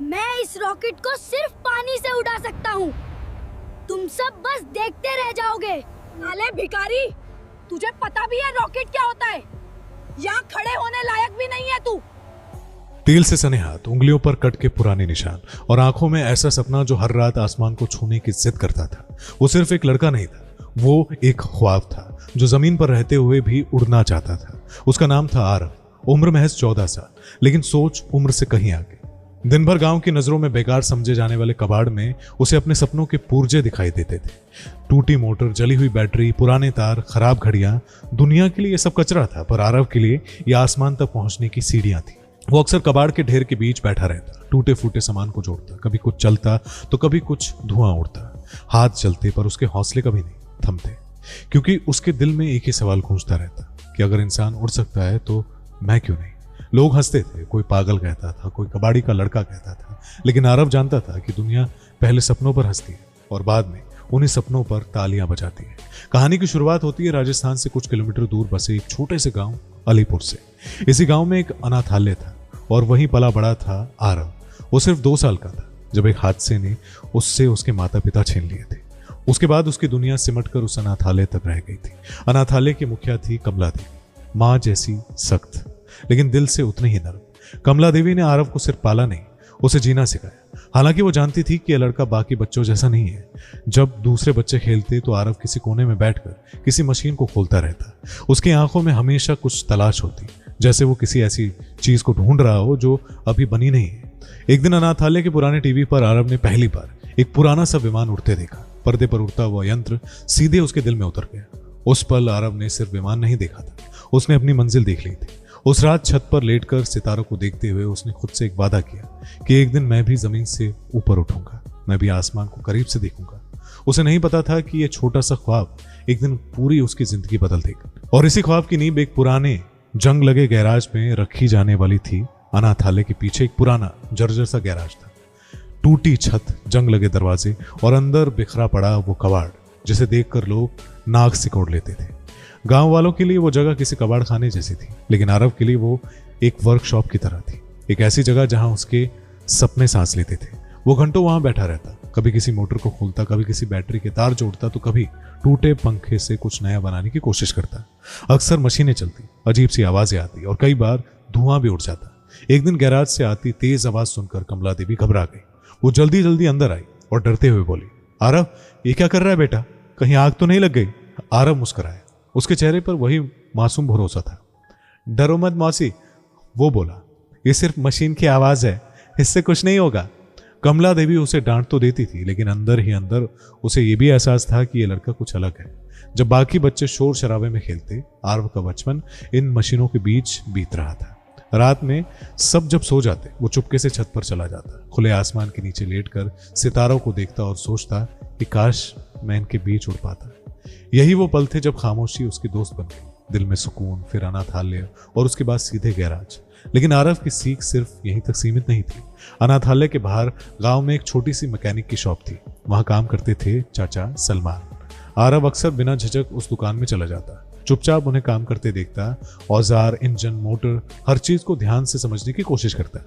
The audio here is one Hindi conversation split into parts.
मैं इस रॉकेट को सिर्फ पानी से उड़ा सकता हूँ। तुम सब बस देखते रह जाओगे। साले भिखारी, तुझे पता भी है रॉकेट क्या होता है? यहाँ खड़े होने लायक भी नहीं है तू। तेल से सने हाथ, उंगलियों पर कट के पुराने निशान और आंखों में ऐसा सपना जो हर रात आसमान को छूने की जिद करता था। वो सिर्फ एक लड़का नहीं था, वो एक ख्वाब था जो जमीन पर रहते हुए भी उड़ना चाहता था। उसका नाम था आरव। उम्र महज 14 साल, लेकिन सोच उम्र से कहीं आगे। दिन भर गांव की नजरों में बेकार समझे जाने वाले कबाड़ में उसे अपने सपनों के पुर्जे दिखाई देते थे। टूटी मोटर, जली हुई बैटरी, पुराने तार, खराब घड़ियां। दुनिया के लिए ये सब कचरा था, पर आरव के लिए ये आसमान तक पहुंचने की सीढ़ियां थी। वो अक्सर कबाड़ के ढेर के बीच बैठा रहता, टूटे फूटे सामान को जोड़ता। कभी कुछ चलता तो कभी कुछ धुआं उड़ता। हाथ चलते पर उसके हौसले कभी नहीं थमते, क्योंकि उसके दिल में एक ही सवाल गूंजता रहता कि अगर इंसान उड़ सकता है तो मैं क्यों नहीं। लोग हंसते थे, कोई पागल कहता था, कोई कबाड़ी का लड़का कहता था, लेकिन आरव जानता था कि दुनिया पहले सपनों पर हंसती है और बाद में उन्हीं सपनों पर तालियां बजाती है। कहानी की शुरुआत होती है राजस्थान से कुछ किलोमीटर दूर बसे एक छोटे से गांव अलीपुर से। इसी गांव में एक अनाथालय था और वहीं पला बड़ा था आरव। वो सिर्फ 2 साल का था जब एक हादसे ने उससे उसके माता पिता छीन लिए थे। उसके बाद उसकी दुनिया सिमटकर उस अनाथालय तक रह गई थी। अनाथालय की मुखिया थी कमला देवी, माँ जैसी सख्त लेकिन दिल से उतनी ही नरम। कमला देवी ने आरव को सिर्फ पाला नहीं, उसे जीना सिखाया। हालांकि वो जानती थी कि यह लड़का बाकी बच्चों जैसा नहीं है। जब दूसरे बच्चे खेलते तो आरव किसी कोने में बैठकर किसी मशीन को खोलता रहता। उसकी आंखों में हमेशा कुछ तलाश होती, जैसे वो किसी ऐसी चीज को ढूंढ रहा हो जो अभी बनी नहीं है। एक दिन अनाथालय के पुराने टीवी पर आरव ने पहली बार एक पुराना सा विमान उड़ते देखा। पर्दे पर उड़ता हुआ यंत्र सीधे उसके दिल में उतर गया। उस पल आरव ने सिर्फ विमान नहीं देखा था, उसने अपनी मंजिल देख ली थी। उस रात छत पर लेटकर सितारों को देखते हुए उसने खुद से एक वादा किया कि एक दिन मैं भी जमीन से ऊपर उठूंगा, मैं भी आसमान को करीब से देखूंगा। उसे नहीं पता था कि यह छोटा सा ख्वाब एक दिन पूरी उसकी जिंदगी बदल देगा। और इसी ख्वाब की नींव एक पुराने जंग लगे गैराज में रखी जाने वाली थी। अनाथालय के पीछे एक पुराना जर्जर सा गैराज था, टूटी छत, जंग लगे दरवाजे और अंदर बिखरा पड़ा वो कबाड़ जिसे देखकर लोग नाक सिकोड़ लेते थे। गांव वालों के लिए वो जगह किसी कबाड़ खाने जैसी थी, लेकिन आरव के लिए वो एक वर्कशॉप की तरह थी। एक ऐसी जगह जहां उसके सपने सांस लेते थे। वो घंटों वहां बैठा रहता, कभी किसी मोटर को खोलता, कभी किसी बैटरी के तार जोड़ता, तो कभी टूटे पंखे से कुछ नया बनाने की कोशिश करता। अक्सर मशीनें चलती, अजीब सी आवाजें आती और कई बार धुआं भी उड़ जाता। एक दिन गैराज से आती तेज आवाज सुनकर कमला देवी घबरा गई। वो जल्दी जल्दी अंदर आई और डरते हुए बोली, आरव ये क्या कर रहा है बेटा, कहीं आग तो नहीं लग गई? आरव मुस्कुराया, उसके चेहरे पर वही मासूम भरोसा था। डरो मत मौसी, वो बोला, ये सिर्फ मशीन की आवाज है, इससे कुछ नहीं होगा। कमला देवी उसे डांट तो देती थी, लेकिन अंदर ही अंदर उसे यह भी एहसास था कि यह लड़का कुछ अलग है। जब बाकी बच्चे शोर शराबे में खेलते, आरव का बचपन इन मशीनों के बीच बीत रहा था। रात में सब जब सो जाते, वो चुपके से छत पर चला जाता, खुले आसमान के नीचे लेटकर सितारों को देखता और सोचता कि काश मैं इनके बीच उड़ पाता। यही वो पल थे जब खामोशी उसकी दोस्त बन गई। दिल में सुकून, फिर अनाथालय और उसके बाद सीधे गैराज। लेकिन आरव की सीख सिर्फ यहीं तक सीमित नहीं थी। अनाथालय के बाहर गांव में एक छोटी सी मैकेनिक की शॉप थी। वहां काम करते थे चाचा सलमान। आरव अक्सर बिना झिझक उस दुकान में चला जाता, चुपचाप उन्हें काम करते देखता, औजार, इंजन, मोटर, हर चीज को ध्यान से समझने की कोशिश करता।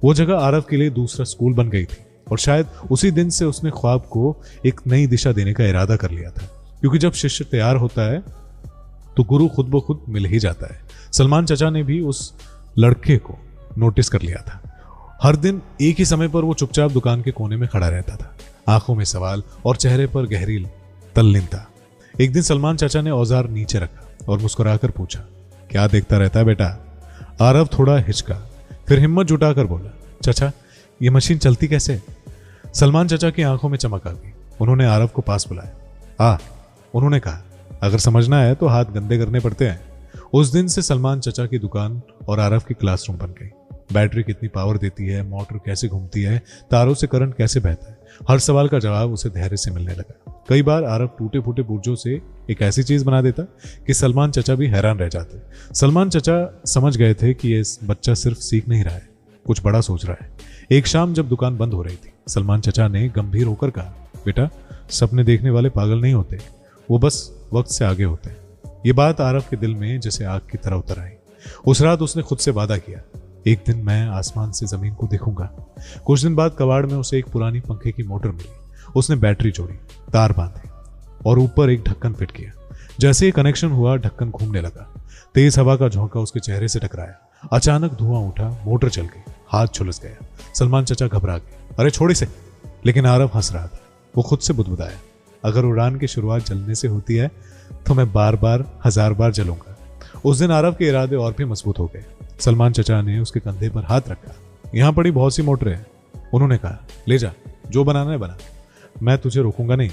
वो जगह आरव के लिए दूसरा स्कूल बन गई थी और शायद उसी दिन से उसने ख्वाब को एक नई दिशा देने का इरादा कर लिया था, क्योंकि जब शिष्य तैयार होता है तो गुरु खुद ब खुद मिल ही जाता है। सलमान चाचा ने भी उस लड़के को नोटिस कर लिया था। हर दिन एक ही समय पर वो चुपचाप दुकान के कोने में खड़ा रहता था, आंखों में सवाल और चेहरे पर गहरी तल्लीनता। एक दिन सलमान चाचा ने औजार नीचे रखा और मुस्कुराकर पूछा, क्या देखता रहता है बेटा? आरव थोड़ा हिचका, फिर हिम्मत जुटाकर बोला, चाचा ये मशीन चलती कैसे? सलमान चाचा की आंखों में चमक आ गई। उन्होंने आरव को पास बुलाया। उन्होंने कहा, अगर समझना है तो हाथ गंदे करने पड़ते हैं। उस दिन से सलमान चाचा की दुकान और आरव की क्लासरूम बन गई। बैटरी कितनी पावर देती है, मोटर कैसे घूमती है, तारों से करंट कैसे बहता है, हर सवाल का जवाब उसे धैर्य से मिलने लगा। कई बार आरव टूटे फूटे पुर्जों से एक ऐसी चीज बना देता कि सलमान चाचा भी हैरान रह जाते। सलमान चाचा समझ गए थे कि ये बच्चा सिर्फ सीख नहीं रहा है, कुछ बड़ा सोच रहा है। एक शाम जब दुकान बंद हो रही थी, सलमान चाचा ने गंभीर होकर कहा, बेटा सपने देखने वाले पागल नहीं होते, वो बस वक्त से आगे होते हैं। ये बात आरव के दिल में जैसे आग की तरह उतर आई। उस रात उसने खुद से वादा किया, एक दिन मैं आसमान से जमीन को देखूंगा। कुछ दिन बाद कबाड़ में उसे एक पुरानी पंखे की मोटर मिली। उसने बैटरी जोड़ी, तार बांधे और ऊपर एक ढक्कन फिट किया। जैसे ही कनेक्शन हुआ, ढक्कन घूमने लगा। तेज हवा का झोंका उसके चेहरे से टकराया। अचानक धुआं उठा, मोटर चल गई, हाथ झुलस गया। सलमान चचा घबरा गए, अरे छोड़ इसे। लेकिन आरव हंस रहा था। वो खुद से बुदबुदाया, अगर उड़ान की शुरुआत जलने से होती है तो मैं बार बार 1000 बार जलूंगा। उस दिन आरव के इरादे और भी मजबूत हो गए। सलमान चचा ने उसके कंधे पर हाथ रखा। यहां पड़ी बहुत सी मोटरें हैं, उन्होंने कहा, ले जा, जो बनाना है बना, मैं तुझे रोकूंगा नहीं।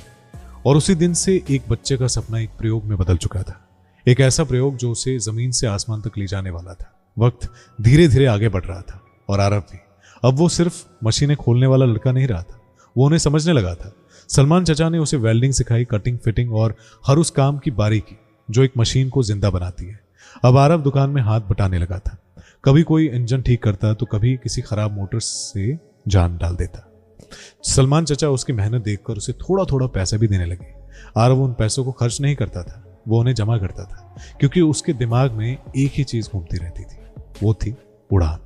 और उसी दिन से एक बच्चे का सपना एक प्रयोग में बदल चुका था। एक ऐसा प्रयोग जो उसे जमीन से आसमान तक ले जाने वाला था। वक्त धीरे धीरे आगे बढ़ रहा था और आरव भी। अब वो सिर्फ मशीनें खोलने वाला लड़का नहीं रहा था, वो उन्हें समझने लगा था। सलमान चचा ने उसे वेल्डिंग सिखाई, कटिंग, फिटिंग और हर उस काम की बारीकी जो एक मशीन को जिंदा बनाती है। अब आरव दुकान में हाथ बटाने लगा था। कभी कोई इंजन ठीक करता तो कभी किसी खराब मोटर से जान डाल देता। सलमान चचा उसकी मेहनत देखकर उसे थोड़ा थोड़ा पैसा भी देने लगे। आरव उन पैसों को खर्च नहीं करता था, वो उन्हें जमा करता था, क्योंकि उसके दिमाग में एक ही चीज घूमती रहती थी, वो थी उड़ान।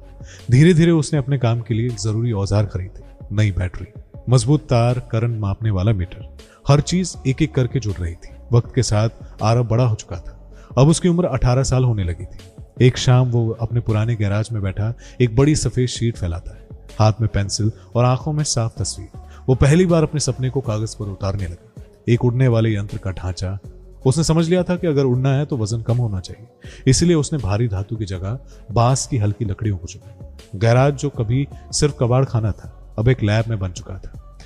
धीरे धीरे उसने अपने काम के लिए जरूरी औजार खरीदे, नई बैटरी, मजबूत तार, करंट मापने वाला मीटर, हर चीज एक एक करके जुड़ रही थी। वक्त के साथ आरव बड़ा हो चुका था। अब उसकी उम्र 18 साल होने लगी थी। एक शाम वो अपने पुराने गैराज में बैठा एक बड़ी सफेद शीट फैलाता है, हाथ में पेंसिल और आंखों में साफ तस्वीर। वो पहली बार अपने सपने को कागज पर उतारने लगा। एक उड़ने वाले यंत्र का ढांचा। उसने समझ लिया था कि अगर उड़ना है तो वजन कम होना चाहिए, इसलिए उसने भारी धातु की जगह बांस की हल्की लकड़ियों को चुना। गैराज जो कभी सिर्फ कबाड़ खाना था, अब एक लैब में बन चुका था।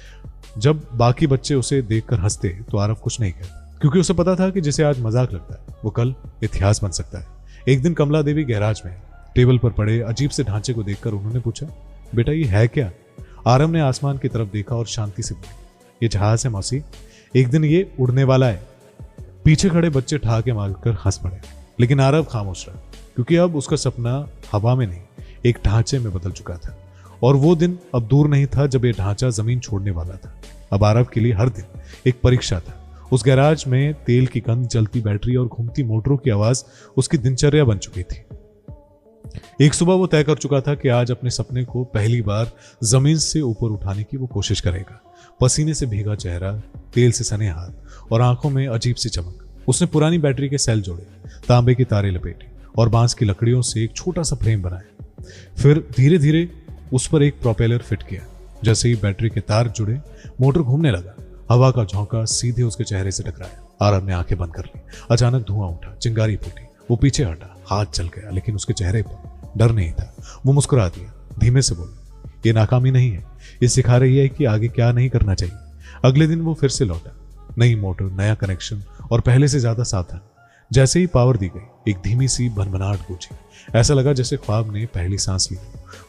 जब बाकी बच्चे उसे देखकर हंसते तो आरव कुछ नहीं कहता, क्योंकि उसे पता था कि जिसे आज मजाक लगता है वो कल इतिहास बन सकता है। एक दिन कमला देवी गैराज में टेबल पर पड़े अजीब से ढांचे को देखकर उन्होंने पूछा, बेटा ये है क्या? आरव ने आसमान की तरफ देखा और शांति से बोला, ये जहाज है मौसी, एक दिन ये उड़ने वाला है। पीछे खड़े बच्चे ठहाके मारकर हंस पड़े, लेकिन आरव खामोश रहा, क्योंकि अब उसका सपना हवा में नहीं, एक ढांचे में बदल चुका था। और वो दिन अब दूर नहीं था जब ये ढांचा जमीन छोड़ने वाला था। अब आरव के लिए हर दिन एक परीक्षा था। उस गैराज में तेल की गंध, जलती बैटरी और घूमती मोटरों की आवाज उसकी दिनचर्या बन चुकी थी। एक सुबह वो तय कर चुका था कि आज अपने सपने को पहली बार जमीन से ऊपर उठाने की वो कोशिश करेगा। पसीने से भीगा चेहरा, तेल से सने हाथ और आंखों में अजीब सी चमक। उसने पुरानी बैटरी के सेल जोड़े, तांबे की तारें लपेटी और बांस की लकड़ियों से एक छोटा सा फ्रेम बनाया। फिर धीरे धीरे उस पर एक प्रोपेलर फिट किया। जैसे ही बैटरी के तार जुड़े, मोटर घूमने लगा। हवा का झोंका सीधे उसके चेहरे से टकराया। आरव ने आंखें बंद कर ली। अचानक धुआं उठा, चिंगारी फूटी। वो पीछे हटा, हाथ जल गया, लेकिन उसके चेहरे पर डर नहीं था। वो मुस्कुरा दिया, धीमे से बोला, ये नाकामी नहीं है, ये सिखा रही है कि आगे क्या नहीं करना चाहिए। अगले दिन वो फिर से लौटा, नई मोटर, नया कनेक्शन और पहले से ज्यादा सावधान। जैसे ही पावर दी गई, एक धीमी सी भनभनाहट गूंजी। ऐसा लगा जैसे ख्वाब ने पहली सांस ली।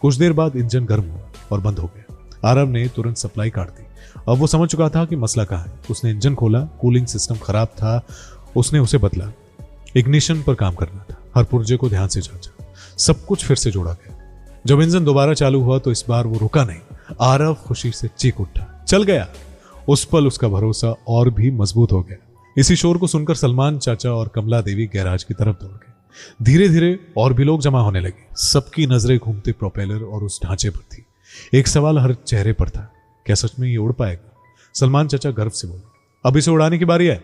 कुछ देर बाद इंजन गर्म हुआ और बंद हो गया। आरव ने तुरंत सप्लाई काट दी। अब वो समझ चुका था कि मसला कहाँ है। उसने इंजन खोला, कूलिंग सिस्टम खराब था, उसने उसे बदला। इग्निशन पर काम करना था, हर पुर्जे को ध्यान से जांचा। सब कुछ फिर से जोड़ा गया। जब इंजन दोबारा चालू हुआ तो इस बार वो रुका नहीं। आरव खुशी से चीख उठा, चल गया। उस पल उसका भरोसा और भी मजबूत हो गया। इसी शोर को सुनकर सलमान चाचा और कमला देवी गैराज की तरफ दौड़ गए। धीरे धीरे और भी लोग जमा होने लगे। सबकी नजरें घूमते प्रोपेलर और उस ढांचे पर थी। एक सवाल हर चेहरे पर था, क्या सच में ये उड़ पाएगा? सलमान चाचा गर्व से बोले, अब इसे उड़ाने की बारी है।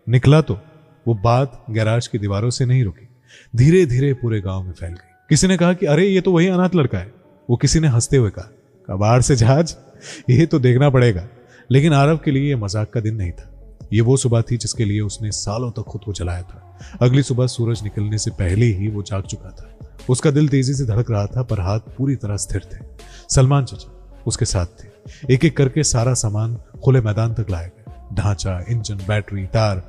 निकला तो वो बात गैराज की दीवारों से नहीं रुकी, धीरे धीरे पूरे गांव में फैल गई। किसी ने कहा कि अरे ये तो वही अनाथ लड़का है। वो किसी ने हंसते हुए कहा, कबाड़ से जहाज, ये तो देखना पड़ेगा। लेकिन आरव के लिए यह मजाक का दिन नहीं था। ये वो सुबह थी जिसके लिए उसने सालों तक खुद को जलाया था। अगली सुबह सूरज निकलने से पहले ही वो जाग चुका था। उसका दिल तेजी से धड़क रहा था, पर हाथ पूरी तरह स्थिर थे। सलमान चाचा उसके साथ थे। एक एक करके सारा सामान खुले मैदान तक लाया गया। ढांचा, इंजन, बैटरी, तार।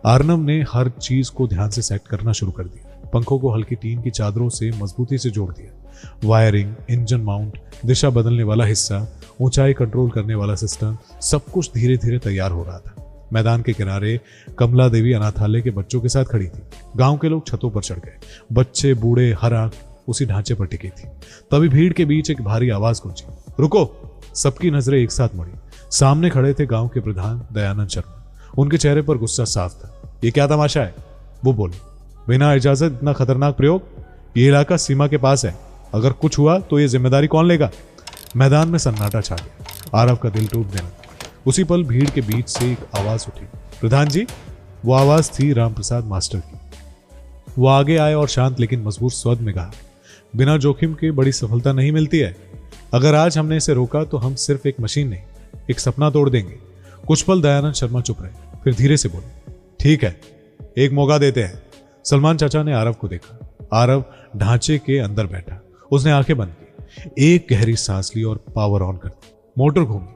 आर्नव ने हर चीज को ध्यान से सेट करना शुरू कर दिया। पंखों को हल्की टीन की चादरों से मजबूती से जोड़ दिया। वायरिंग, इंजन माउंट, दिशा बदलने वाला हिस्सा, ऊंचाई कंट्रोल करने वाला सिस्टम, सब कुछ धीरे धीरे तैयार हो रहा था। मैदान के किनारे कमला देवी अनाथालय के बच्चों के साथ खड़ी थी। गांव के लोग छतों पर चढ़ गए। बच्चे, बूढ़े, हर आंख उसी ढांचे पर टिकी थी। तभी भीड़ के बीच एक भारी आवाज गूंजी, रुको। सबकी नजरें एक साथ मुड़ी। सामने खड़े थे गांव के प्रधान दयानंद शर्मा। उनके चेहरे पर गुस्सा साफ था। ये क्या तमाशा है? वो बोले, बिना इजाजत इतना खतरनाक प्रयोग? ये इलाका सीमा के पास है, अगर कुछ हुआ तो ये जिम्मेदारी कौन लेगा? मैदान में सन्नाटा छा गया। आरव का दिल टूटने लगा। उसी पल भीड़ के बीच से एक आवाज उठी, प्रधान जी। वो आवाज थी रामप्रसाद मास्टर की। वो आगे आए और शांत लेकिन मजबूत स्वर में कहा, बिना जोखिम के बड़ी सफलता नहीं मिलती है। अगर आज हमने इसे रोका तो हम सिर्फ एक मशीन नहीं, एक सपना तोड़ देंगे। कुछ पल दयानंद शर्मा चुप रहे, फिर धीरे से बोले, ठीक है, एक मौका देते हैं। सलमान चाचा ने आरव को देखा। आरव ढांचे के अंदर बैठा। उसने आंखें बंद की, एक गहरी सांस ली और पावर ऑन कर दी। मोटर घूमी,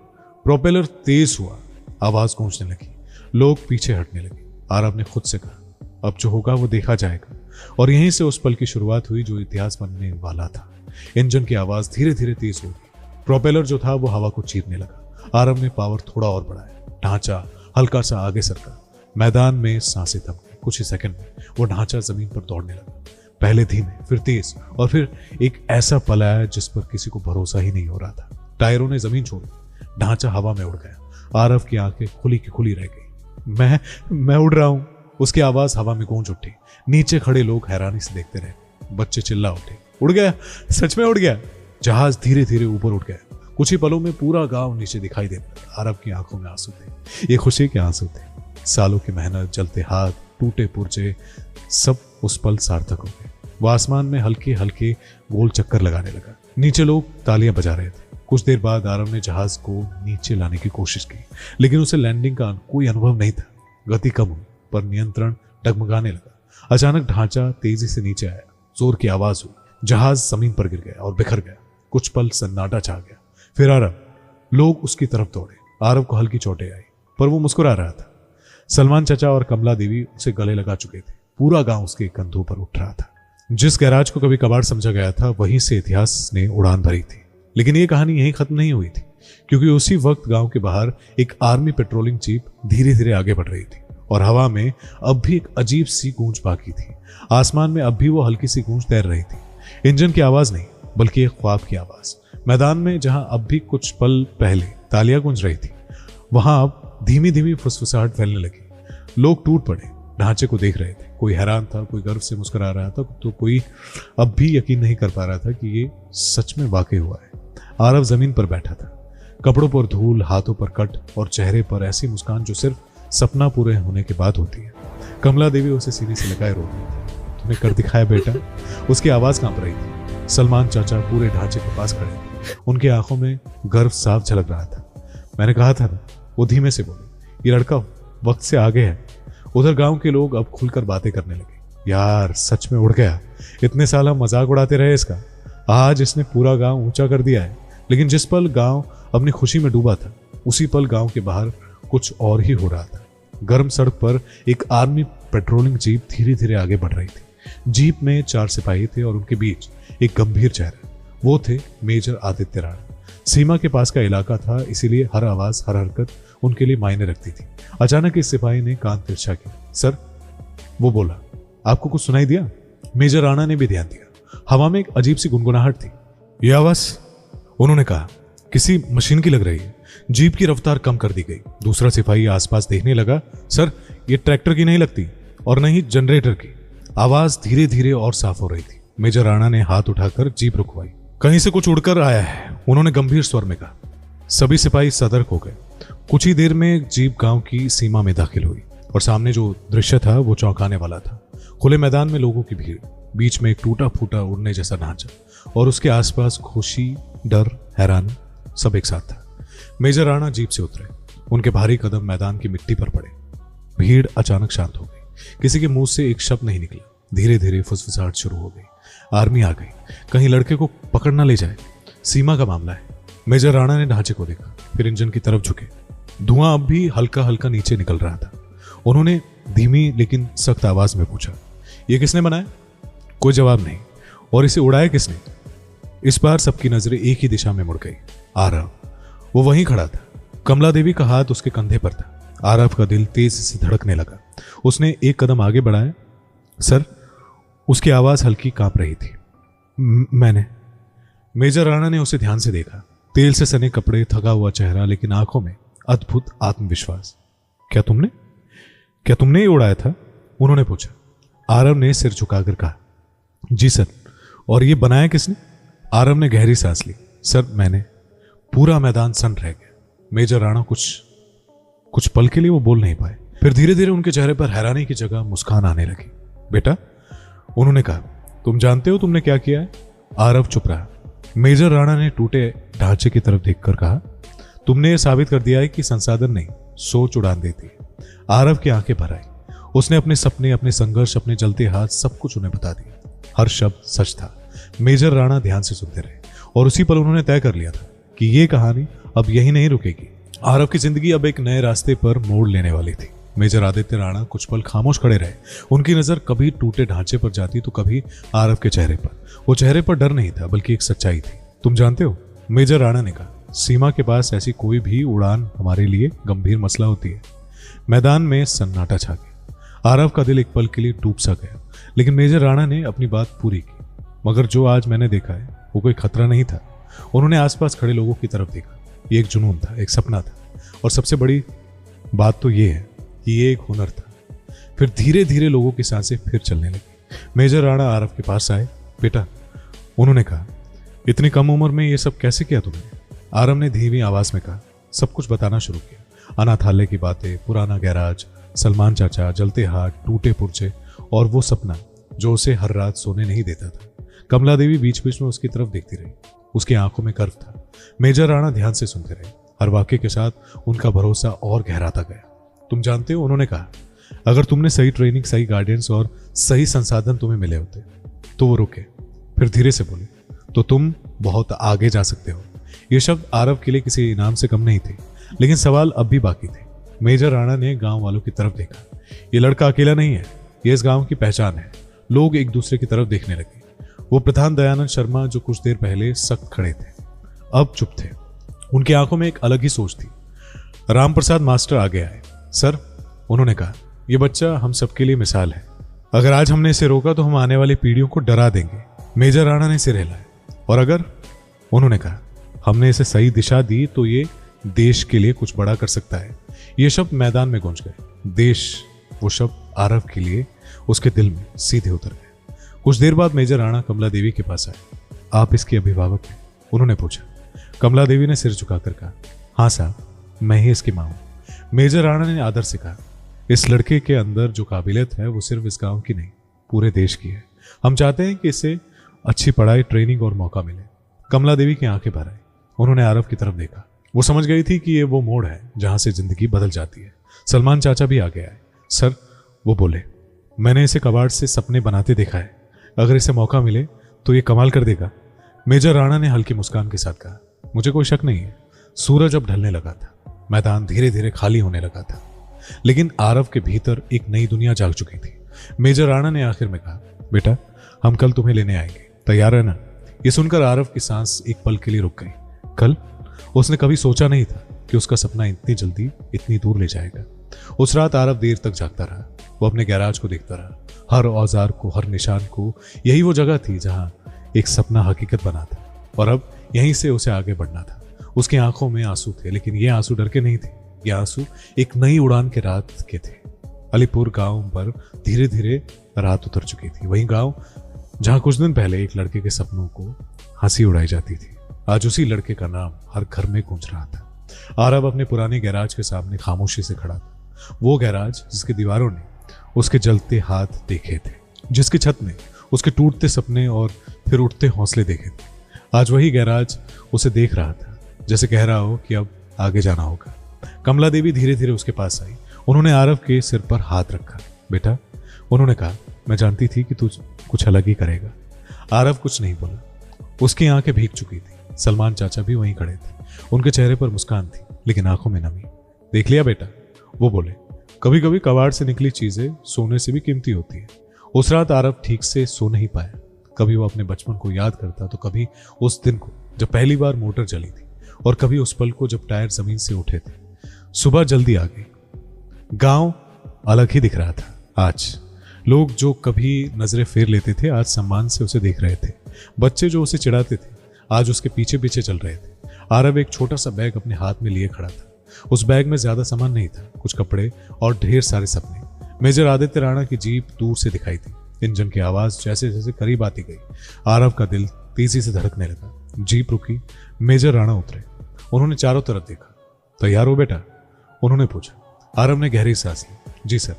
प्रोपेलर तेज हुआ, आवाज गूंजने लगी, लोग पीछे हटने लगे। आरव ने खुद से कहा, अब जो होगा वो देखा जाएगा। और यहीं से उस पल की शुरुआत हुई जो इतिहास बनने वाला था। इंजन की आवाज धीरे धीरे तेज हो गई। प्रोपेलर जो था वो हवा को चीरने लगा। आरव ने पावर थोड़ा और बढ़ाया। ढांचा हल्का सा आगे सरका। मैदान में सांसें थम गई। कुछ ही सेकंड में वो ढांचा जमीन पर दौड़ने लगा, पहले धीमे, फिर तेज, और फिर एक ऐसा पल आया जिस पर किसी को भरोसा ही नहीं हो रहा था। टायरों ने जमीन छोड़ी, ढांचा हवा में उड़ गया। आरव की आंखें खुली की खुली रह गई। मैं उड़ रहा हूं, उसकी आवाज हवा में गूंज उठी। नीचे खड़े लोग हैरानी से देखते रहे। बच्चे चिल्ला उठे, उड़ गया, सच में उड़ गया। जहाज धीरे धीरे ऊपर उठ गया। कुछ ही पलों में पूरा गांव नीचे दिखाई देने लगा। आरव की आंखों में आंसू थे, ये खुशी के आंसू थे। सालों की मेहनत, जलते हाथ, टूटे पुर्जे, सब उस पल सार्थक हो गए। वो आसमान में हल्के हल्के गोल चक्कर लगाने लगा। नीचे लोग तालियां बजा रहे थे। कुछ देर बाद आरव ने जहाज को नीचे लाने की कोशिश की, लेकिन उसे लैंडिंग का कोई अनुभव नहीं था। गति कम हुई, पर नियंत्रण डगमगाने लगा। अचानक ढांचा तेजी से नीचे आया, जोर की आवाज हुई, जहाज जमीन पर गिर गया और बिखर गया। कुछ पल सन्नाटा छा गया। फिर आरव, लोग उसकी तरफ दौड़े। आरव को हल्की चोटें आई, पर वो मुस्कुरा रहा था। सलमान चाचा और कमला देवी उसे गले लगा चुके थे। पूरा गांव उसके कंधों पर उठ रहा था। जिस गैराज को कभी कबाड़ समझा गया था, वहीं से इतिहास ने उड़ान भरी थी। लेकिन ये कहानी यहीं खत्म नहीं हुई थी, क्योंकि उसी वक्त गांव के बाहर एक आर्मी पेट्रोलिंग जीप धीरे धीरे आगे बढ़ रही थी, और हवा में अब भी एक अजीब सी गूंज बाकी थी। आसमान में अब भी वो हल्की सी गूंज तैर रही थी। इंजन की आवाज नहीं, बल्कि एक ख्वाब की आवाज। मैदान में जहां अब भी कुछ पल पहले तालियां गूंज रही थी, वहां अब धीमी धीमी फुसफुसाहट फैलने लगी। लोग टूट पड़े, ढांचे को देख रहे थे। कोई हैरान था, कोई गर्व से मुस्कुरा रहा था, तो कोई अब भी यकीन नहीं कर पा रहा था कि ये सच में वाकई हुआ है। आरव जमीन पर बैठा था, कपड़ों पर धूल, हाथों पर कट, और चेहरे पर ऐसी मुस्कान जो सिर्फ सपना पूरे होने के बाद होती है। कमला देवी उसे सीने से लगाए रो रही थी। तुमने कर दिखाया बेटा। उसकी आवाज कांप रही थी। सलमान चाचा पूरे ढांचे के पास खड़े थे। उनकी आंखों में गर्व साफ झलक रहा था। मैंने कहा था ना, वो धीमे से बोले, ये लड़का वक्त से आगे है। उधर गांव के लोग अब खुलकर बातें करने लगे। यार, सच में उड़ गया। इतने साल हम मजाक उड़ाते रहे इसका, आज इसने पूरा गांव ऊंचा कर दिया है। लेकिन जिस पल गांव अपनी खुशी में डूबा था, उसी पल गांव के बाहर कुछ और ही हो रहा था। गर्म सड़क पर एक आर्मी पेट्रोलिंग जीप धीरे धीरे आगे बढ़ रही थी। जीप में 4 सिपाही थे और उनके बीच एक गंभीर चेहरा। वो थे मेजर आदित्य राणा। सीमा के पास का इलाका था, इसीलिए हर आवाज, हर हरकत उनके लिए मायने रखती थी। अचानक इस सिपाही ने कान तिरछा किया। सर, वो बोला, आपको कुछ सुनाई दिया? मेजर राणा ने भी ध्यान दिया। हवा में एक अजीब सी गुनगुनाहट थी। यह आवाज, उन्होंने कहा, किसी मशीन की लग रही है। जीप की रफ्तार कम कर दी गई। दूसरा सिपाही आसपास देखने लगा। सर, ये ट्रैक्टर की नहीं लगती, और न ही जनरेटर की। आवाज धीरे धीरे और साफ हो रही थी। मेजर राणा ने हाथ उठाकर जीप रुकवाई। कहीं से कुछ उड़कर आया है, उन्होंने गंभीर स्वर में कहा। सभी सिपाही सतर्क हो गए। कुछ ही देर में जीप गांव की सीमा में दाखिल हुई, और सामने जो दृश्य था वो चौंकाने वाला था। खुले मैदान में लोगों की भीड़, बीच में एक टूटा फूटा उड़ने जैसा ढांचा, और उसके आसपास खुशी, डर, हैरानी, सब एक साथ था। मेजर राणा जीप से उतरे। उनके भारी कदम मैदान की मिट्टी पर पड़े। भीड़ अचानक शांत हो गई। किसी के मुंह से एक शब्द नहीं निकला। धीरे धीरे फुसफुसाहट शुरू हो गई। आर्मी आ गई। कहीं लड़के को पकड़ ना ले जाए। सीमा का मामला है। मेजर राणा ने ढांचे को देखा, फिर इंजन की तरफ झुके। धुआं अब भी हल्का हल्का नीचे निकल रहा था। उन्होंने धीमी लेकिन सख्त आवाज में पूछा, यह किसने बनाया? कोई जवाब नहीं। और इसे उड़ाया किसने? इस बार सबकी नजरें एक ही दिशा में मुड़ गई। आरव, वो वहीं खड़ा था। कमला देवी का हाथ उसके कंधे पर था। आरव का दिल तेज से धड़कने लगा। उसने एक कदम आगे बढ़ाया। सर, उसकी आवाज हल्की कांप रही थी। मैंने। मेजर राणा ने उसे ध्यान से देखा। तेल से सने कपड़े, थका हुआ चेहरा, लेकिन आंखों में अद्भुत आत्मविश्वास। क्या तुमने ही उड़ाया था? उन्होंने पूछा। आरव ने सिर झुकाकर कहा, जी सर। और ये बनाया किसने? आरव ने गहरी सांस ली। सर मैंने। पूरा मैदान सन्न रह गया। मेजर राणा कुछ पल के लिए वो बोल नहीं पाए। फिर धीरे धीरे उनके चेहरे पर हैरानी की जगह मुस्कान आने लगी। बेटा, उन्होंने कहा, तुम जानते हो तुमने क्या किया है? आरव चुप रहा। मेजर राणा ने टूटे ढांचे की तरफ देखकर कहा, तुमने ये साबित कर दिया है कि संसाधन नहीं, सोच उड़ान देती है। आरव की आंखें भर आई। उसने अपने सपने, अपने संघर्ष, अपने जलते हाथ, सब कुछ उन्हें बता दिया। हर शब्द सच था। मेजर राणा ध्यान से सुनते रहे और उसी पल उन्होंने तय कर लिया था कि ये कहानी अब यही नहीं रुकेगी। आरव की जिंदगी अब एक नए रास्ते पर मोड़ लेने वाली थी। मेजर आदित्य राणा कुछ पल खामोश खड़े रहे। उनकी नजर कभी टूटे ढांचे पर जाती तो कभी आरव के चेहरे पर। वो चेहरे पर डर नहीं था बल्कि एक सच्चाई थी। तुम जानते हो, मेजर राणा ने कहा, सीमा के पास ऐसी कोई भी उड़ान हमारे लिए गंभीर मसला होती है। मैदान में सन्नाटा छा गया। आरव का दिल एक पल के लिए टूट सा गया, लेकिन मेजर राणा ने अपनी बात पूरी की। मगर जो आज मैंने देखा है वो कोई खतरा नहीं था। उन्होंने आसपास खड़े लोगों की तरफ देखा। ये एक जुनून था, एक सपना था, और सबसे बड़ी बात तो ये है कि ये एक हुनर था। फिर धीरे धीरे लोगों की सांसें फिर चलने लगी। मेजर राणा आरव के पास आए। बेटा, उन्होंने कहा, इतनी कम उम्र में ये सब कैसे किया तुमने? आरव ने धीमी आवाज में कहा। सब कुछ बताना शुरू किया। अनाथालय की बातें, पुराना गैराज, सलमान चाचा, जलते हाथ, टूटे पुर्जे और वो सपना जो उसे हर रात सोने नहीं देता था। कमला देवी बीच बीच में उसकी तरफ देखती रही। उसकी आंखों में गर्व था। मेजर राणा ध्यान से सुनते रहे। हर वाक्य के साथ उनका भरोसा और गहराता गया। तुम जानते हो, उन्होंने कहा, अगर तुमने सही ट्रेनिंग, सही गाइडेंस और सही संसाधन तुम्हें मिले होते। तो वो रुके, फिर धीरे से बोले, तो तुम बहुत आगे जा सकते हो। ये शब्द आरव के लिए किसी इनाम से कम नहीं थे, लेकिन सवाल अब भी बाकी थे। मेजर राणा ने गांव वालों की तरफ देखा। ये लड़का अकेला नहीं है, ये इस गांव की पहचान है। लोग एक दूसरे की तरफ देखने लगे। वो प्रधान दयानंद शर्मा जो कुछ देर पहले सख्त खड़े थे, अब चुप थे। उनकी आंखों में एक अलग ही सोच थी। राम प्रसाद मास्टर आगे आए। सर, उन्होंने कहा, यह बच्चा हम सबके लिए मिसाल है। अगर आज हमने इसे रोका तो हम आने वाली पीढ़ियों को डरा देंगे। मेजर राणा ने सिर हिलाया। और अगर, उन्होंने कहा, हमने इसे सही दिशा दी तो ये देश के लिए कुछ बड़ा कर सकता है। ये शब्द मैदान में गूंज गए। देश, वो शब्द आरव के लिए उसके दिल में सीधे उतर गए। कुछ देर बाद मेजर राणा कमला देवी के पास आए। आप इसके अभिभावक हैं? उन्होंने पूछा। कमला देवी ने सिर झुकाकर कहा, हाँ साहब, मैं ही इसकी मां हूं। मेजर राणा ने आदर से कहा, इस लड़के के अंदर जो काबिलियत है वो सिर्फ इस गांव की नहीं, पूरे देश की है। हम चाहते हैं कि इसे अच्छी पढ़ाई, ट्रेनिंग और मौका मिले। कमला देवी की आंखें भर आई। उन्होंने आरव की तरफ देखा। वो समझ गई थी कि ये वो मोड़ है जहां से जिंदगी बदल जाती है। सलमान चाचा भी आगे आए। सर, वो बोले, मैंने इसे कबाड़ से सपने बनाते देखा है। अगर इसे मौका मिले तो ये कमाल कर देगा। मेजर राणा ने हल्की मुस्कान के साथ कहा, मुझे कोई शक नहीं है। सूरज अब ढलने लगा था। मैदान धीरे धीरे खाली होने लगा था, लेकिन आरव के भीतर एक नई दुनिया जाग चुकी थी। मेजर राणा ने आखिर में कहा, बेटा, हम कल तुम्हें लेने आएंगे, तैयार है ना? ये सुनकर आरव की सांस एक पल के लिए रुक गई। कल? उसने कभी सोचा नहीं था कि उसका सपना इतनी जल्दी इतनी दूर ले जाएगा। उस रात आरव देर तक जागता रहा। वो अपने गैराज को देखता रहा, हर औजार को, हर निशान को। यही वो जगह थी जहां एक सपना हकीकत बना था, और अब यहीं से उसे आगे बढ़ना था। उसकी आंखों में आंसू थे, लेकिन ये आंसू डर के नहीं थे। ये आंसू एक नई उड़ान के रात के थे। अलीपुर गांव पर धीरे धीरे रात उतर चुकी थी। वही गांव जहां कुछ दिन पहले एक लड़के के सपनों को हंसी उड़ाई जाती थी, आज उसी लड़के का नाम हर घर में गूंज रहा था। आरव अपने पुराने गैराज के सामने खामोशी से खड़ा था। वो गैराज जिसकी दीवारों ने उसके जलते हाथ देखे थे, जिसकी छत ने उसके टूटते सपने और फिर उठते हौसले देखे थे। आज वही गैराज उसे देख रहा था, जैसे कह रहा हो कि अब आगे जाना होगा। कमला देवी धीरे धीरे उसके पास आई। उन्होंने आरव के सिर पर हाथ रखा। बेटा, उन्होंने कहा, मैं जानती थी कि तू कुछ अलग ही करेगा। आरव कुछ नहीं बोला। उसकी आंखें भीग चुकी थी। सलमान चाचा भी वहीं खड़े थे। उनके चेहरे पर मुस्कान थी, लेकिन आंखों में नमी। देख लिया बेटा, वो बोले, कभी कभी कबाड़ से निकली चीजें सोने से भी कीमती होती है। उस रात आरव ठीक से सो नहीं पाया। कभी वो अपने बचपन को याद करता तो कभी उस दिन को जब पहली बार मोटर जली थी, और कभी उस पल को जब टायर जमीन से उठे थे। सुबह जल्दी आ गई। गांव अलग ही दिख रहा था आज। लोग जो कभी नजरें फेर लेते थे आज सम्मान से उसे देख रहे थे। बच्चे जो उसे चिढ़ाते थे आज उसके पीछे पीछे चल रहे थे। आरव एक छोटा सा बैग अपने हाथ में लिए खड़ा था। उस बैग में ज्यादा सामान नहीं था, कुछ कपड़े और ढेर सारे सपने। मेजर आदित्य राणा की जीप दूर से दिखाई थी। इंजन की आवाज जैसे जैसे करीब आती गई, आरव का दिल तेजी से धड़कने लगा। जीप रुकी, मेजर राणा उतरे। उन्होंने चारों तरफ देखा। तैयार हो बेटा? उन्होंने पूछा। आरव ने गहरी सांस ली। जी सर।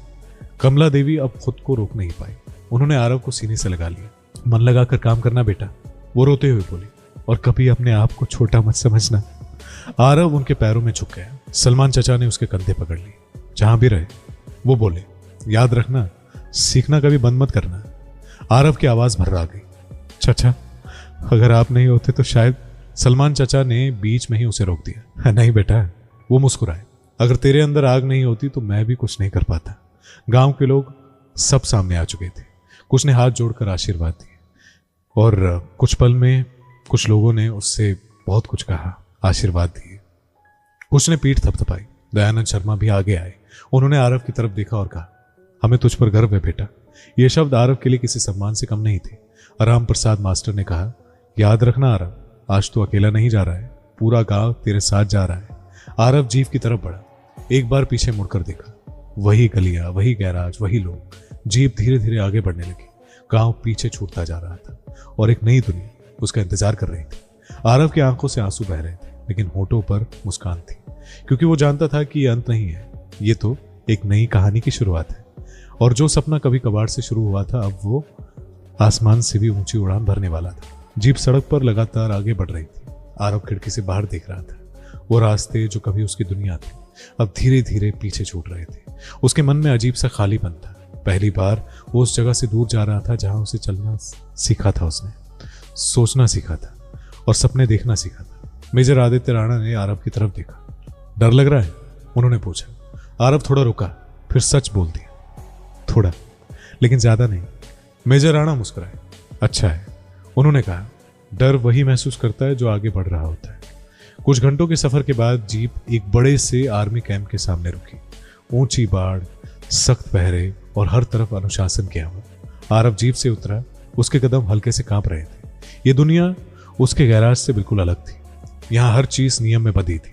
कमला देवी अब खुद को रोक नहीं पाई। उन्होंने आरव को सीने से लगा लिया। मन लगाकर काम करना बेटा, वो रोते हुए बोली, और कभी अपने आप को छोटा मत समझना। आरव उनके पैरों में झुक गया। सलमान चचा ने उसके कंधे पकड़ लिए। जहां भी रहे वो बोले, याद रखना, सीखना कभी बंद मत करना। आरव की आवाज भर्रा गई। चचा, अगर आप नहीं होते तो शायद। सलमान चचा ने बीच में ही उसे रोक दिया। नहीं बेटा, वो मुस्कुराए। अगर तेरे अंदर आग नहीं होती तो मैं भी कुछ नहीं कर पाता। गांव के लोग सब सामने आ चुके थे। कुछ ने हाथ जोड़कर आशीर्वाद दिए और कुछ पल में कुछ लोगों ने उससे बहुत कुछ कहा, आशीर्वाद दिए। कुछ ने पीठ थपथपाई। दयानंद शर्मा भी आगे आए। उन्होंने आरव की तरफ देखा और कहा, हमें तुझ पर गर्व है बेटा। यह शब्द आरव के लिए किसी सम्मान से कम नहीं थे। राम प्रसाद मास्टर ने कहा, याद रखना आरव, आज तो अकेला नहीं जा रहा है, पूरा गांव तेरे साथ जा रहा है। आरव जीप की तरफ बढ़ा। एक बार पीछे मुड़कर देखा। वही गलियां, वही गैराज, वही लोग। जीप धीरे धीरे आगे बढ़ने लगी। गांव पीछे छूटता जा रहा था और एक नई दुनिया उसका इंतजार कर रही थी। आरव की आंखों से आंसू बह रहे थे, लेकिन होठों पर मुस्कान थी, क्योंकि वो जानता था कि ये अंत नहीं है, ये तो एक नई कहानी की शुरुआत है। और जो सपना कभी कबाड़ से शुरू हुआ था, अब वो आसमान से भी ऊंची उड़ान भरने वाला था। जीप सड़क पर लगातार आगे बढ़ रही थी। आरव खिड़की से बाहर देख रहा था। वो रास्ते जो कभी उसकी दुनिया थी, अब धीरे धीरे पीछे छूट रहे थे। उसके मन में अजीब सा खालीपन था। पहली बार वो उस जगह से दूर जा रहा था जहां उसे चलना सीखा था, उसने सोचना सीखा था और सपने देखना सीखा था। मेजर आदित्य राणा ने आरव की तरफ देखा। डर लग रहा है? उन्होंने पूछा। आरव थोड़ा रुका, फिर सच बोल दिया, थोड़ा, लेकिन ज्यादा नहीं। मेजर राणा मुस्कुराए। अच्छा है, उन्होंने कहा। डर वही महसूस करता है जो आगे बढ़ रहा होता है। कुछ घंटों के सफर के बाद जीप एक बड़े से आर्मी कैंप के सामने रुकी। ऊंची बाड़, सख्त पहरे और हर तरफ अनुशासन किया हुआ। आरव जीप से उतरा। उसके कदम हल्के से कांप रहे थे। ये दुनिया उसके गैराज से बिल्कुल अलग थी। यहाँ हर चीज नियम में बंधी थी।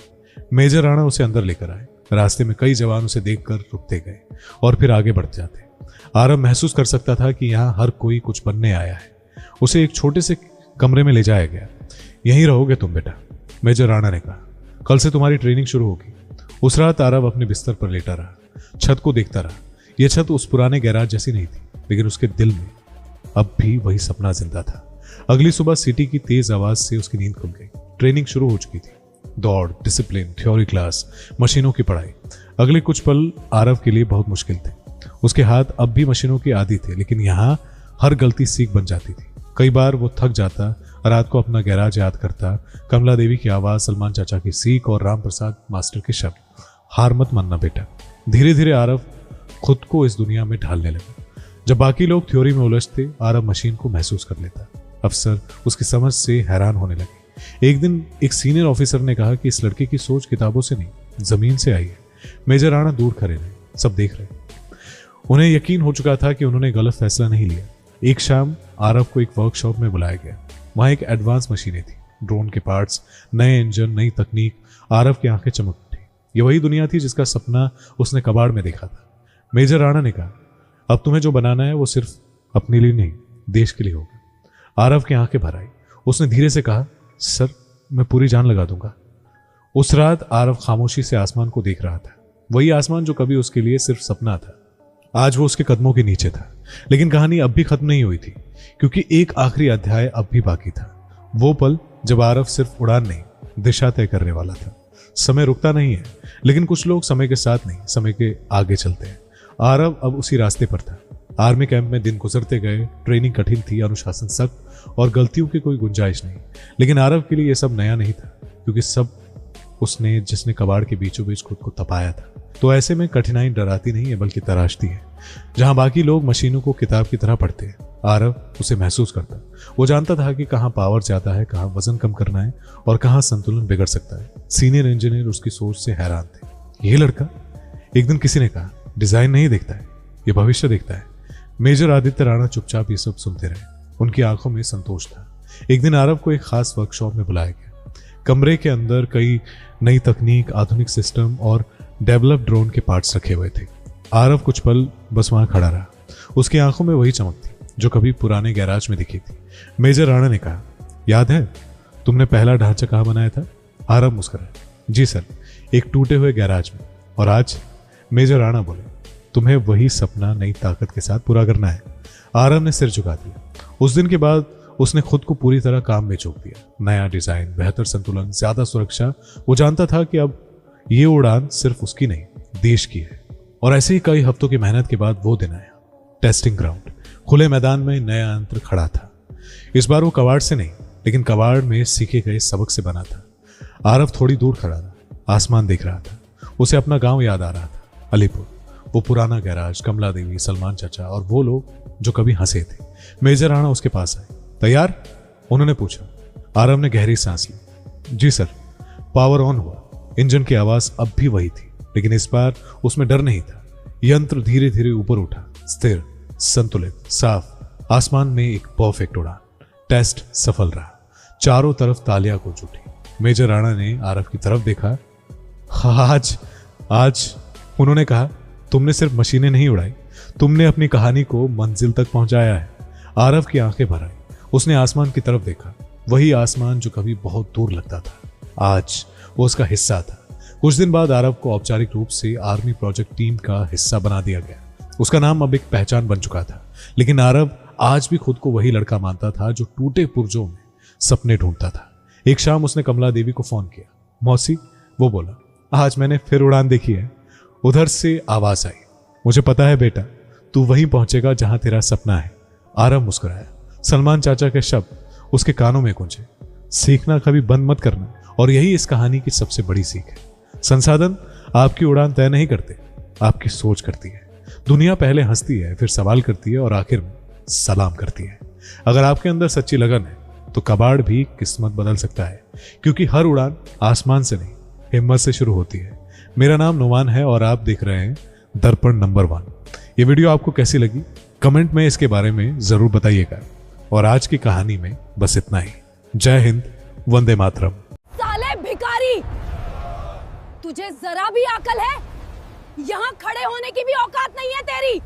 मेजर राणा उसे अंदर लेकर आए। रास्ते में कई जवान उसे देखकर रुकते गए और फिर आगे बढ़ते जाते। आरव महसूस कर सकता था कि यहाँ हर कोई कुछ बनने आया है। उसे एक छोटे से कमरे में ले जाया गया। यहीं रहोगे तुम बेटा, मेजर राणा ने कहा। कल से तुम्हारी ट्रेनिंग शुरू होगी। उस रात आरव अपने बिस्तर पर लेटा रहा, छत को देखता रहा। यह छत उस पुराने गैराज जैसी नहीं थी, लेकिन उसके दिल में अब भी वही सपना जिंदा था। अगली सुबह सिटी की तेज आवाज से उसकी नींद खुल गई। ट्रेनिंग शुरू हो चुकी थी। दौड़, डिसिप्लिन, थ्योरी क्लास, मशीनों की पढ़ाई। अगले कुछ पल आरव के लिए बहुत मुश्किल थे। उसके हाथ अब भी मशीनों के आदी थे, लेकिन यहाँ हर गलती सीख बन जाती थी। कई बार वो थक जाता, रात को अपना गैराज याद करता, कमला देवी की आवाज, सलमान चाचा की सीख और राम प्रसाद मास्टर के शब्द। हार मत मानना बेटा। धीरे धीरे आरव खुद को इस दुनिया में ढालने लगा। जब बाकी लोग थ्योरी में उलझते, आरव मशीन को महसूस कर लेता। अफसर उसकी समझ से हैरान होने लगे। एक दिन एक सीनियर ऑफिसर ने कहा कि इस लड़के की सोच किताबों से नहीं, जमीन से आई है। मेजर राणा दूर खड़े रहे, सब देख रहे। उन्हें यकीन हो चुका था कि उन्होंने गलत फैसला नहीं लिया। एक शाम आरव को एक वर्कशॉप में बुलाया गया। वहां एक एडवांस मशीनें थी, ड्रोन के पार्ट्स, नए इंजन, नई तकनीक। आरव की आंखें चमक उठी। ये वही दुनिया थी जिसका सपना उसने कबाड़ में देखा था। मेजर राणा ने कहा, अब तुम्हें जो बनाना है वो सिर्फ अपने लिए नहीं, देश के लिए होगा। आरव की आंखें भर आई। उसने धीरे से कहा, सर मैं पूरी जान लगा दूंगा। उस रात आरव खामोशी से आसमान को देख रहा था। वही आसमान जो कभी उसके लिए सिर्फ सपना था, आज वो उसके कदमों के नीचे था। लेकिन कहानी अब भी खत्म नहीं हुई थी, क्योंकि एक आखिरी अध्याय अब भी बाकी था। वो पल जब आरव सिर्फ उड़ान नहीं, दिशा तय करने वाला था। समय रुकता नहीं है, लेकिन कुछ लोग समय के साथ नहीं, समय के आगे चलते हैं। आरव अब उसी रास्ते पर था। आर्मी कैंप में दिन गुजरते गए। ट्रेनिंग कठिन थी, अनुशासन सख्त और गलतियों की कोई गुंजाइश नहीं। लेकिन आरव के लिए यह सब नया नहीं था, क्योंकि सब उसने जिसने कबाड़ के बीचों बीच खुद को तपाया था। तो ऐसे में कठिनाई डराती नहीं है, बल्कि तराशती है। जहां बाकी लोग मशीनों को किताब की तरह पढ़ते हैं, आरव उसे महसूस करता। वो जानता था कि कहां पावर ज्यादा है, कहां वजन कम करना है और कहां संतुलन बिगड़ सकता है। सीनियर इंजीनियर उसकी सोच से हैरान थे। ये लड़का, एक दिन किसी ने कहा, डिजाइन नहीं देखता है, ये भविष्य देखता है। मेजर आदित्य राणा चुपचाप ये सब सुनते रहे। उनकी आंखों में संतोष था। एक दिन आरव को एक खास वर्कशॉप में बुलाया गया। कमरे के अंदर कई नई तकनीक, आधुनिक सिस्टम और डेवलप ड्रोन के पार्ट्स रखे हुए थे। आरव कुछ पल बस वहां खड़ा रहा। उसकी आंखों में वही चमक थी जो कभी पुराने गैराज में दिखी थी। मेजर राणा ने कहा, याद है तुमने पहला ढांचा कहाँ बनाया था? आरव मुस्कुराया। जी सर, एक टूटे हुए गैराज में। और आज? मेजर राणा बोले, तुम्हें वही सपना नई ताकत के साथ पूरा करना है। आरव ने सिर झुका दिया। उस दिन के बाद उसने खुद को पूरी तरह काम में झोंक दिया। नया डिजाइन, बेहतर संतुलन, ज्यादा सुरक्षा। वो जानता था कि अब ये उड़ान सिर्फ उसकी नहीं, देश की है। और ऐसे ही कई हफ्तों की मेहनत के बाद वो दिन आया। टेस्टिंग ग्राउंड, खुले मैदान में नया यंत्र खड़ा था। इस बार वो कबाड़ से नहीं, लेकिन कबाड़ में सीखे गए सबक से बना था। आरव थोड़ी दूर खड़ा था, आसमान देख रहा था। उसे अपना गांव याद आ रहा था, अलीपुर। वो पुराना गैराज, कमला देवी, सलमान चाचा और वो लोग जो कभी हंसे थे। मेजर राणा उसके पास आए। तैयार? उन्होंने पूछा। आरव ने गहरी सांस ली। जी सर। पावर ऑन हुआ। इंजन की आवाज अब भी वही थी, लेकिन इस बार उसमें डर नहीं था। यंत्र धीरे धीरे ऊपर उठा, स्थिर, संतुलित, साफ। आसमान में एक परफेक्ट उड़ान। टेस्ट सफल रहा। चारों तरफ तालियां गूंज उठी। मेजर राणा ने आरव की तरफ देखा। आज उन्होंने कहा, तुमने सिर्फ मशीनें नहीं उड़ाई, तुमने अपनी कहानी को मंजिल तक पहुंचाया है। आरव की आंखें भर आई। उसने आसमान की तरफ देखा, वही आसमान जो कभी बहुत दूर लगता था। आज वो उसका हिस्सा था। कुछ दिन बाद आरव को औपचारिक रूप से आर्मी प्रोजेक्ट टीम का हिस्सा बना दिया गया। उसका नाम अब एक पहचान बन चुका था। लेकिन आरव आज भी खुद को वही लड़का मानता था जो टूटे पुर्जों में सपने ढूंढता था। एक शाम उसने कमला देवी को फोन किया। मौसी, वो बोला, आज मैंने फिर उड़ान देखी है। उधर से आवाज आई, मुझे पता है बेटा, तू वहीं पहुंचेगा जहां तेरा सपना है। आरव मुस्कुराया। सलमान चाचा के शब्द उसके कानों में गूंजे। सीखना कभी बंद मत करना। और यही इस कहानी की सबसे बड़ी सीख है। संसाधन आपकी उड़ान तय नहीं करते, आपकी सोच करती है। दुनिया पहले हंसती है, फिर सवाल करती है और आखिर में सलाम करती है। अगर आपके अंदर सच्ची लगन है तो कबाड़ भी किस्मत बदल सकता है, क्योंकि हर उड़ान आसमान से नहीं, हिम्मत से शुरू होती है। मेरा नाम नुमान है और आप देख रहे हैं दर्पण नंबर 1। ये वीडियो आपको कैसी लगी कमेंट में इसके बारे में जरूर बताइएगा। और आज की कहानी में बस इतना ही। जय हिंद, वंदे मातरम। साले भिखारी, तुझे जरा भी अकल है? यहाँ खड़े होने की भी औकात नहीं है तेरी।